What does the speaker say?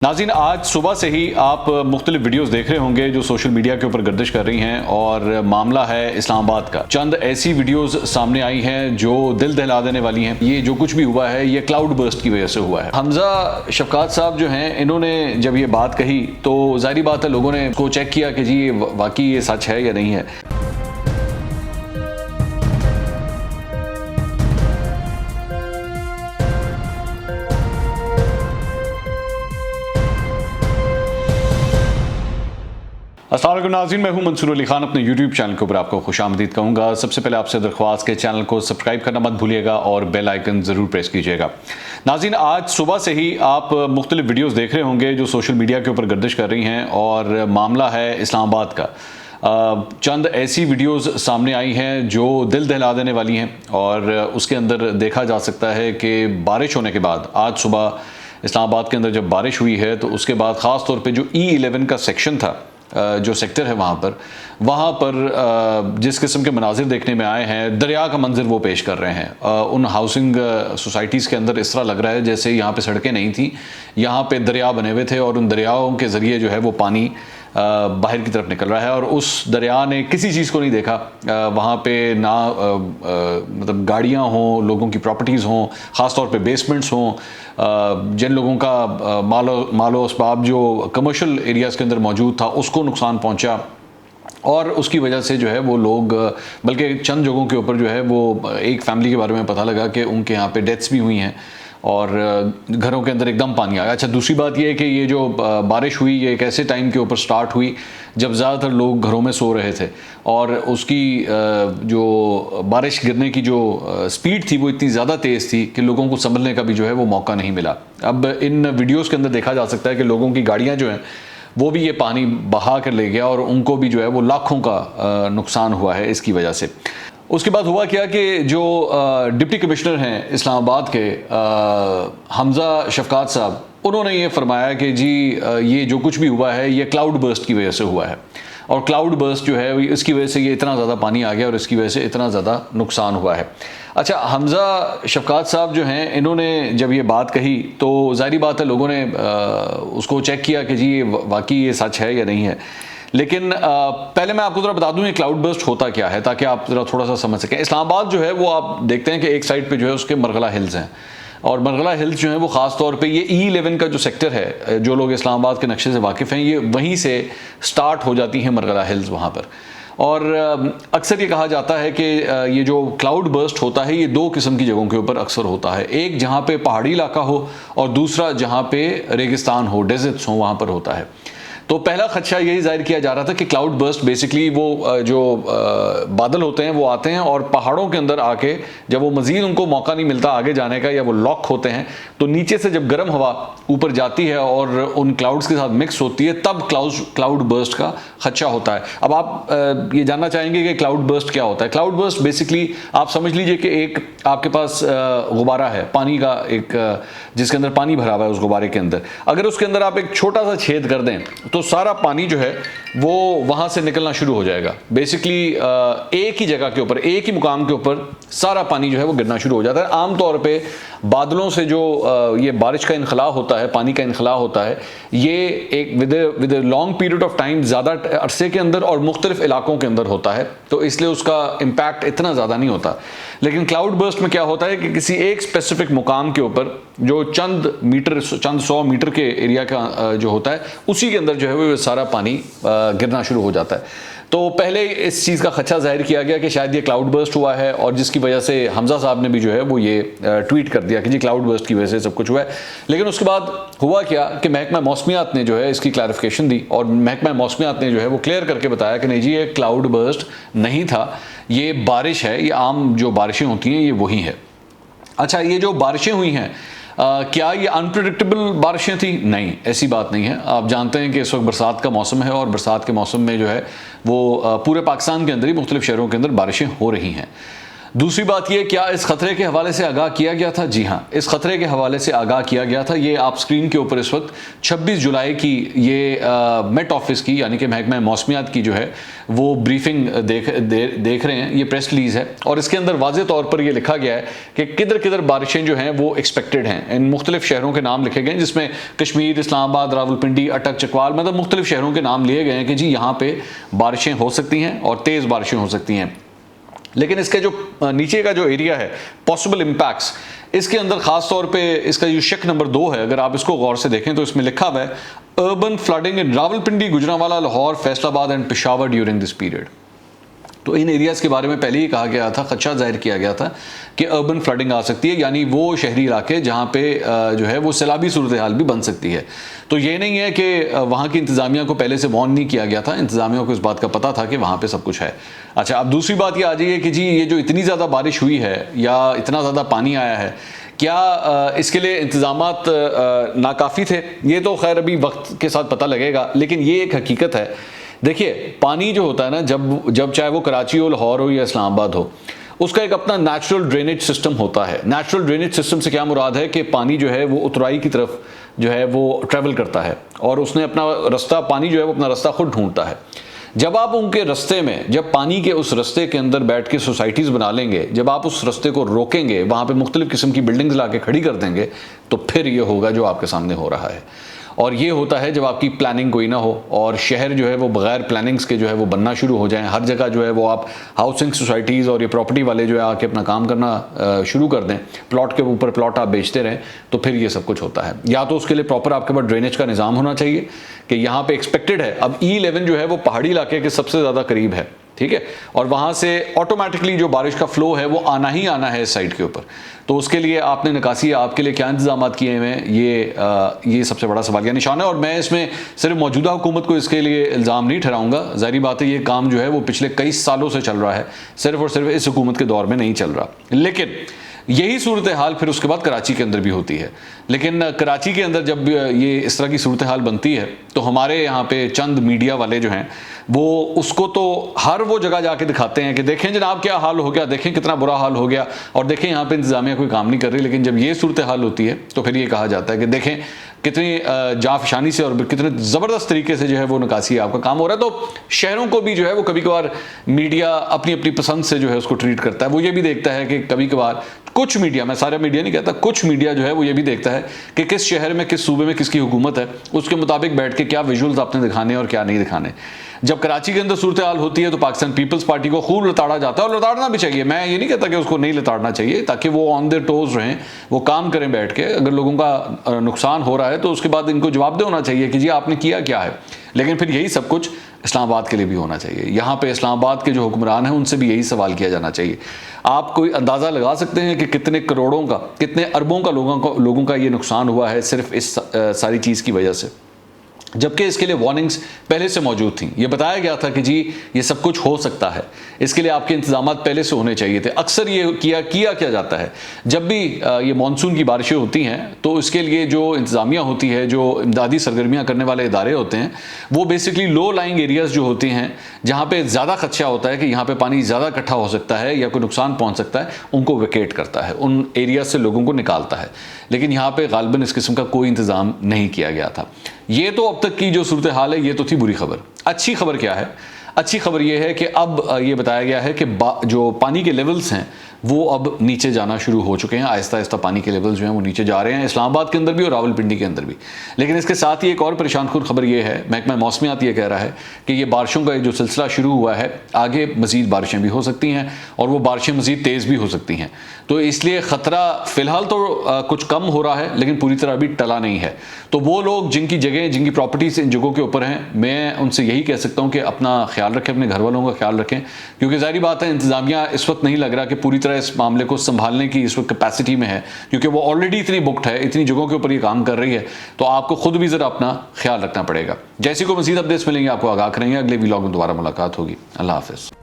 नाज़रीन, आज सुबह से ही आप मुख्तलिफ वीडियोस देख रहे होंगे जो सोशल मीडिया के ऊपर गर्दिश कर रही हैं और मामला है इस्लामाबाद का। चंद ऐसी वीडियोस सामने आई हैं जो दिल दहला देने वाली हैं। ये जो कुछ भी हुआ है ये क्लाउड बर्स्ट की वजह से हुआ है। हमजा शफकात साहब जो हैं, इन्होंने जब ये बात कही तो जाहिर बात है लोगों ने इसको चेक किया कि जी वाकई ये सच है या नहीं है। अस्सलाम वालेकुम नाज़रीन, मैं हूं मंसूर अली खान। अपने YouTube चैनल के ऊपर आपको खुशामदीद कहूँगा। सबसे पहले आपसे दरख्वास्त के चैनल को सब्सक्राइब करना मत भूलिएगा और बेल आइकन ज़रूर प्रेस कीजिएगा। नाज़रीन, आज सुबह से ही आप मुख्तलिफ वीडियोस देख रहे होंगे जो सोशल मीडिया के ऊपर गर्दिश कर रही हैं और मामला है इस्लामाबाद का। चंद ऐसी वीडियोस सामने आई हैं जो दिल दहला देने वाली हैं और उसके अंदर देखा जा सकता है कि बारिश होने के बाद आज सुबह इस्लामाबाद के अंदर जब बारिश हुई है तो उसके बाद ख़ास तौर पे जो E11 का सेक्शन था, जो सेक्टर है वहाँ पर जिस किस्म के मनाजिर देखने में आए हैं, दरिया का मंजर वो पेश कर रहे हैं। उन हाउसिंग सोसाइटीज़ के अंदर इस तरह लग रहा है जैसे यहाँ पे सड़कें नहीं थी, यहाँ पे दरिया बने हुए थे और उन दरियाओं के ज़रिए जो है वो पानी बाहर की तरफ निकल रहा है और उस दरिया ने किसी चीज़ को नहीं देखा। वहाँ पे ना मतलब गाड़ियाँ हों, लोगों की प्रॉपर्टीज़ हों, ख़ास तौर पे बेसमेंट्स हों, जिन लोगों का मालो असबाब जो कमर्शियल एरियाज़ के अंदर मौजूद था उसको नुकसान पहुँचा और उसकी वजह से जो है वो लोग, बल्कि चंद जगहों के ऊपर जो है वो एक फ़ैमिली के बारे में पता लगा कि उनके यहाँ पे डेथ्स भी हुई हैं और घरों के अंदर एकदम पानी आ गया। अच्छा, दूसरी बात ये है कि ये जो बारिश हुई ये एक ऐसे टाइम के ऊपर स्टार्ट हुई जब ज़्यादातर लोग घरों में सो रहे थे और उसकी जो बारिश गिरने की जो स्पीड थी वो इतनी ज़्यादा तेज़ थी कि लोगों को संभलने का भी जो है वो मौका नहीं मिला। अब इन वीडियोज़ के अंदर देखा जा सकता है कि लोगों की गाड़ियाँ जो हैं वो भी ये पानी बहा कर ले गया और उनको भी जो है वो लाखों का नुकसान हुआ है इसकी वजह से। उसके बाद हुआ क्या कि जो डिप्टी कमिश्नर हैं इस्लामाबाद के हमजा शफकात साहब, उन्होंने ये फरमाया कि जी ये जो कुछ भी हुआ है ये क्लाउड बर्स्ट की वजह से हुआ है और क्लाउड बर्स्ट जो है इसकी वजह से ये इतना ज़्यादा पानी आ गया और इसकी वजह से इतना ज़्यादा नुकसान हुआ है। अच्छा, हमजा शफकात साहब जो हैं, इन्होंने जब ये बात कही तो जाहिर बात है लोगों ने उसको चेक किया कि जी वाकई ये सच है या नहीं है। लेकिन पहले मैं आपको ज़रा बता दूं ये क्लाउड बर्स्ट होता क्या है ताकि आप ज़रा थोड़ा सा समझ सकें। इस्लामाबाद जो है वो आप देखते हैं कि एक साइड पे जो है उसके मरगला हिल्स हैं और मरगला हिल्स जो है वो ख़ास तौर पे ये E11 का जो सेक्टर है, जो लोग इस्लामाबाद के नक्शे से वाकिफ़ हैं, ये वहीं से स्टार्ट हो जाती हैं मरगला हिल्स वहाँ पर। और अक्सर ये कहा जाता है कि ये जो क्लाउड बर्स्ट होता है ये दो किस्म की जगहों के ऊपर अक्सर होता है। एक जहाँ पे पहाड़ी इलाका हो और दूसरा जहाँ पे रेगिस्तान हो, डेजर्ट्स हो, वहाँ पर होता है। तो पहला खदशा यही जाहिर किया जा रहा था कि क्लाउड बर्स्ट बेसिकली वो जो बादल होते हैं वो आते हैं और पहाड़ों के अंदर आके जब वो मज़ीद उनको मौका नहीं मिलता आगे जाने का या वो लॉक होते हैं तो नीचे से जब गर्म हवा ऊपर जाती है और उन क्लाउड्स के साथ मिक्स होती है तब क्लाउड बर्स्ट का खदशा होता है। अब आप ये जानना चाहेंगे कि क्लाउड बर्स्ट क्या होता है। क्लाउड बर्स्ट बेसिकली आप समझ लीजिए कि एक आपके पास गुब्बारा है, पानी का एक, जिसके अंदर पानी भरा हुआ है, उस गुब्बारे के अंदर अगर उसके अंदर आप एक छोटा सा छेद कर दें तो सारा पानी जो है वो वहाँ से निकलना शुरू हो जाएगा। बेसिकली एक ही जगह के ऊपर, एक ही मुकाम के ऊपर सारा पानी जो है वो गिरना शुरू हो जाता है। आमतौर पे बादलों से जो ये बारिश का इनखला होता है, पानी का इनखला होता है, ये एक with long period of time, ज़्यादा अरसे के अंदर और मुख्तलिफ इलाकों के अंदर होता है, तो इसलिए उसका इम्पैक्ट इतना ज़्यादा नहीं होता। लेकिन क्लाउड बर्स्ट में क्या होता है कि किसी एक स्पेसिफिक मुकाम के ऊपर जो चंद 100 मीटर के एरिया का जो होता है उसी के अंदर जो है वो सारा पानी गिरना शुरू हो जाता है। तो पहले इस चीज़ का खदशा जाहिर किया गया कि शायद ये क्लाउड बर्स्ट हुआ है और जिसकी वजह से हमजा साहब ने भी जो है वो ये ट्वीट कर दिया कि जी क्लाउड बर्स्ट की वजह से सब कुछ हुआ है। लेकिन उसके बाद हुआ क्या कि महकमा मौसमियात ने जो है इसकी क्लैरिफिकेशन दी और महकमा मौसमियात ने जो है वो क्लियर करके बताया कि नहीं जी ये क्लाउड बर्स्ट नहीं था, ये बारिश है, ये आम जो बारिशें होती हैं ये वही है। अच्छा, ये जो बारिशें हुई हैं क्या ये अनप्रेडिक्टेबल बारिशें थी? नहीं, ऐसी बात नहीं है। आप जानते हैं कि इस वक्त बरसात का मौसम है और बरसात के मौसम में जो है वो पूरे पाकिस्तान के अंदर ही मुख्तलिफ शहरों के अंदर बारिशें हो रही हैं। दूसरी बात ये, क्या इस खतरे के हवाले से आगाह किया गया था? जी हाँ, इस खतरे के हवाले से आगाह किया गया था। ये आप स्क्रीन के ऊपर इस वक्त 26 जुलाई की ये मेट ऑफिस की यानी कि महकमा मौसमियात की जो है वो ब्रीफिंग देख रहे हैं। ये प्रेस रिलीज है और इसके अंदर वाज़े तौर पर ये लिखा गया है कि किधर किधर बारिशें जो हैं वो एक्सपेक्टेड हैं। इन मुख्तलिफ शहरों के नाम लिखे गए हैं जिसमें कश्मीर, इस्लामाबाद, रावलपिंडी, अटक, चकवाल, मतलब मुख्तलिफ शहरों के नाम लिए गए हैं कि जी यहाँ पे बारिशें हो सकती हैं और तेज़ बारिशें हो सकती हैं। लेकिन इसके जो नीचे का जो एरिया है पॉसिबल इम्पैक्ट्स, इसके अंदर खास तौर पे इसका जो शेक नंबर 2 है, अगर आप इसको गौर से देखें तो इसमें लिखा हुआ है urban flooding in Rawalpindi, Gujranwala, Lahore, Faisalabad and Peshawar during this period. तो इन एरियाज़ के बारे में पहले ही कहा गया था, खदशा जाहिर किया गया था कि अर्बन फ्लडिंग आ सकती है, यानी वो शहरी इलाके जहाँ पे जो है वो सैलाबी सूरत हाल भी बन सकती है। तो ये नहीं है कि वहाँ की इंतज़ामिया को पहले से वार्न नहीं किया गया था, इंतज़ामिया को इस बात का पता था कि वहाँ पे सब कुछ है। अच्छा, अब दूसरी बात ये आ जाइए कि जी ये जो इतनी ज़्यादा बारिश हुई है या इतना ज़्यादा पानी आया है, क्या इसके लिए इंतज़ामात नाकाफ़ी थे? ये तो खैर अभी वक्त के साथ पता लगेगा, लेकिन ये एक हकीकत है। देखिए, पानी जो होता है ना, जब चाहे वो कराची हो, लाहौर हो या इस्लामाबाद हो, उसका एक अपना नेचुरल ड्रेनेज सिस्टम होता है। नेचुरल ड्रेनेज सिस्टम से क्या मुराद है कि पानी जो है वो उतराई की तरफ जो है वो ट्रैवल करता है और उसने अपना रास्ता, पानी जो है वो अपना रास्ता खुद ढूंढता है। जब आप उनके रास्ते में, जब पानी के उस रास्ते के अंदर बैठ के सोसाइटीज़ बना लेंगे, जब आप उस रास्ते को रोकेंगे, वहाँ पे मुख्तलिफ किस्म की बिल्डिंग्स ला के खड़ी कर देंगे, तो फिर ये होगा जो आपके सामने हो रहा है। और ये होता है जब आपकी प्लानिंग कोई ना हो और शहर जो है वो बगैर प्लानिंग्स के जो है वो बनना शुरू हो जाएं। हर जगह जो है वो आप हाउसिंग सोसाइटीज़ और ये प्रॉपर्टी वाले जो है आके अपना काम करना शुरू कर दें, प्लॉट के ऊपर प्लॉट आप बेचते रहें, तो फिर ये सब कुछ होता है। या तो उसके लिए प्रॉपर आपके पास ड्रेनेज का निज़ाम होना चाहिए कि यहाँ पे एक्सपेक्टेड है। अब E11 जो है वो पहाड़ी इलाके के सबसे ज़्यादा करीब है, ठीक है, और वहाँ से ऑटोमेटिकली जो बारिश का फ्लो है वो आना ही आना है इस साइड के ऊपर। तो उसके लिए आपने निकासी, आपके लिए क्या इंतजाम किए हुए हैं, ये सबसे बड़ा सवालिया निशान है। और मैं इसमें सिर्फ मौजूदा हुकूमत को इसके लिए इल्ज़ाम नहीं ठहराऊंगा। ज़ाहिर बात है ये काम जो है वो पिछले कई सालों से चल रहा है, सिर्फ और सिर्फ इस हुकूमत के दौर में नहीं चल रहा। लेकिन यही सूरत हाल फिर उसके बाद कराची के अंदर भी होती है। लेकिन कराची के अंदर जब ये इस तरह की सूरत हाल बनती है तो हमारे यहाँ पे चंद मीडिया वाले जो हैं वो उसको तो हर वो जगह जाके दिखाते हैं कि देखें जनाब क्या हाल हो गया, देखें कितना बुरा हाल हो गया, और देखें यहाँ पे इंतज़ामिया कोई काम नहीं कर रही। लेकिन जब ये सूरत हाल होती है तो फिर ये कहा जाता है कि देखें कितनी जाफशानी से और कितने ज़बरदस्त तरीके से जो है वो निकासी आपका काम हो रहा है। तो शहरों को भी जो है वो कभी कभार मीडिया अपनी अपनी पसंद से जो है उसको ट्रीट करता है। वो ये भी देखता है कि कभी कभार कुछ मीडिया, मैं सारा मीडिया नहीं कहता, कुछ मीडिया जो है वो ये भी देखता है कि किस शहर में, किस सूबे में किसकी हुकूमत है, उसके मुताबिक बैठ के क्या विजुअल्स आपने दिखाने और क्या नहीं दिखाने। जब कराची के अंदर सूरत हाल होती है तो पाकिस्तान पीपल्स पार्टी को खूब लताड़ा जाता है, और लताड़ना भी चाहिए। मैं ये नहीं कहता कि उसको नहीं लताड़ना चाहिए, ताकि वो ऑन देयर टोज रहें, वो काम करें बैठ के। अगर लोगों का नुकसान हो रहा है तो उसके बाद इनको जवाब दे होना चाहिए कि जी आपने किया क्या है। लेकिन फिर यही सब कुछ इस्लामाबाद के लिए भी होना चाहिए। यहाँ पे इस्लामाबाद के जो हुक्मरान हैं उनसे भी यही सवाल किया जाना चाहिए। आप कोई अंदाज़ा लगा सकते हैं कि कितने करोड़ों का, कितने अरबों का लोगों का ये नुकसान हुआ है सिर्फ इस सारी चीज़ की वजह से, जबकि इसके लिए वार्निंग्स पहले से मौजूद थी। ये बताया गया था कि जी ये सब कुछ हो सकता है, इसके लिए आपके इंतजाम पहले से होने चाहिए थे। अक्सर ये किया जाता है जब भी ये मानसून की बारिशें होती हैं तो इसके लिए जो इंतज़ामिया होती है, जो इमदादी सरगर्मियाँ करने वाले इदारे होते हैं, वो बेसिकली लो लाइंग एरियाज़ जो होते हैं जहाँ पे ज़्यादा खदशा होता है कि यहाँ पे पानी ज़्यादा इकट्ठा हो सकता है या कोई नुकसान पहुँच सकता है, उनको वेकेट करता है, उन एरिया से लोगों को निकालता है। लेकिन यहाँ पे गालिबन इस किस्म का कोई इंतज़ाम नहीं किया गया था। ये तो अब तक की जो सूरत हाल है ये तो थी बुरी खबर। अच्छी खबर क्या है? अच्छी खबर ये है कि अब ये बताया गया है कि जो पानी के लेवल्स हैं वो अब नीचे जाना शुरू हो चुके हैं। आहिस्ता आहिस्ता पानी के लेवल्स जो हैं वो नीचे जा रहे हैं, इस्लामाबाद के अंदर भी और रावलपिंडी के अंदर भी। लेकिन इसके साथ ही एक और परेशानकुन खबर ये है, महकमा मौसमियात ये कह रहा है कि ये बारिशों का जो सिलसिला शुरू हुआ है, आगे मज़ीद बारिशें भी हो सकती हैं और वो बारिशें मज़ीद तेज़ भी हो सकती हैं। तो इसलिए ख़तरा फ़िलहाल तो कुछ कम हो रहा है, लेकिन पूरी तरह अभी टला नहीं है। तो वो लोग जिनकी जगह, जिनकी प्रॉपर्टीज़ इन जगहों के ऊपर हैं, मैं उनसे यही कह सकता हूँ कि अपना ख्याल रखें, अपने घर वालों का ख्याल रखें, क्योंकि ज़ाहिर बात है इंतज़ामिया इस वक्त नहीं लग रहा कि पूरी इस मामले को संभालने की इस वक्त कैपेसिटी में है, क्योंकि वो ऑलरेडी इतनी बुक्ड है, इतनी जगहों के ऊपर ये काम कर रही है। तो आपको खुद भी ज़रा अपना ख्याल रखना पड़ेगा। जैसे को मज़ीद अपडेट्स मिलेंगे आपको आगाह करेंगे। अगले व्लॉग में दोबारा मुलाकात होगी। अल्लाह हाफ़िज़।